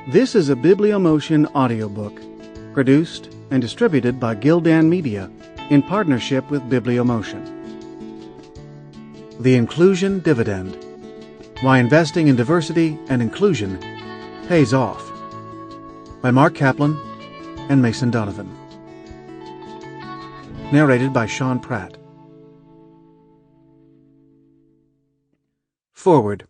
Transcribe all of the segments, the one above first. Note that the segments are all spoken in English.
This is a Bibliomotion audiobook, produced and distributed by Gildan Media in partnership with Bibliomotion. The Inclusion Dividend: Why Investing in Diversity and Inclusion Pays Off, by Mark Kaplan and Mason Donovan. Narrated by Sean Pratt. Forward.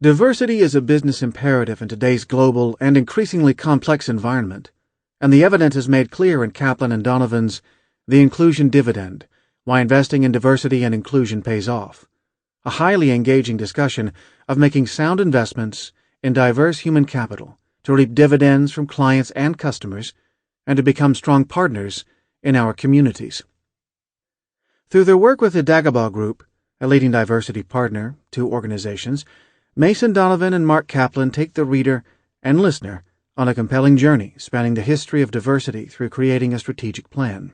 Diversity is a business imperative in today's global and increasingly complex environment, and the evidence is made clear in Kaplan and Donovan's The Inclusion Dividend: Why Investing in Diversity and Inclusion Pays Off, a highly engaging discussion of making sound investments in diverse human capital to reap dividends from clients and customers and to become strong partners in our communities. Through their work with the Dagobah Group, a leading diversity partner to organizations, Mason Donovan and Mark Kaplan take the reader and listener on a compelling journey spanning the history of diversity through creating a strategic plan.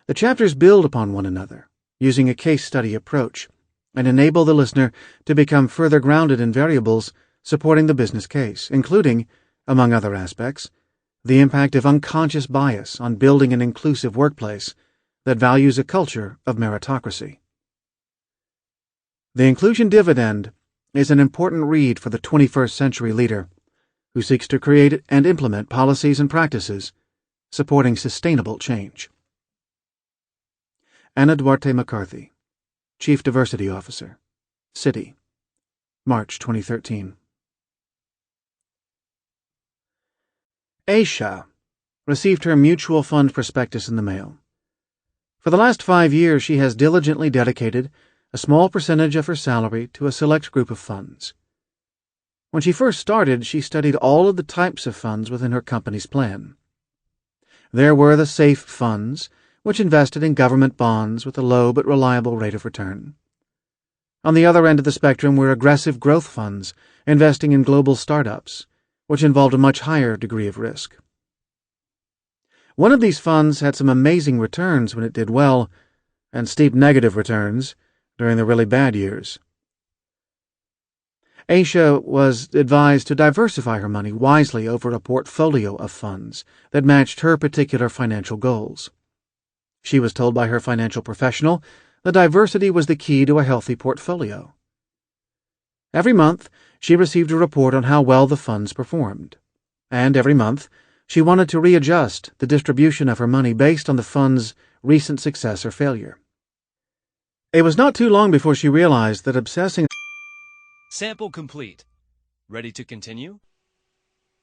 The chapters build upon one another, using a case study approach, and enable the listener to become further grounded in variables supporting the business case, including, among other aspects, the impact of unconscious bias on building an inclusive workplace that values a culture of meritocracy. The Inclusion Dividend is an important read for the 21st century leader who seeks to create and implement policies and practices supporting sustainable change. Anna Duarte McCarthy, Chief Diversity Officer, Citi, March 2013. Aisha received her mutual fund prospectus in the mail. For the last 5 years, she has diligently dedicated a small percentage of her salary to a select group of funds. When she first started, she studied all of the types of funds within her company's plan. There were the safe funds, which invested in government bonds with a low but reliable rate of return. On the other end of the spectrum were aggressive growth funds, investing in global startups, which involved a much higher degree of risk. One of these funds had some amazing returns when it did well, and steep negative returns during the really bad years. Aisha was advised to diversify her money wisely over a portfolio of funds that matched her particular financial goals. She was told by her financial professional that diversity was the key to a healthy portfolio. Every month, she received a report on how well the funds performed, and every month, she wanted to readjust the distribution of her money based on the fund's recent success or failure. It was not too long before she realized that obsessing. Sample complete. Ready to continue?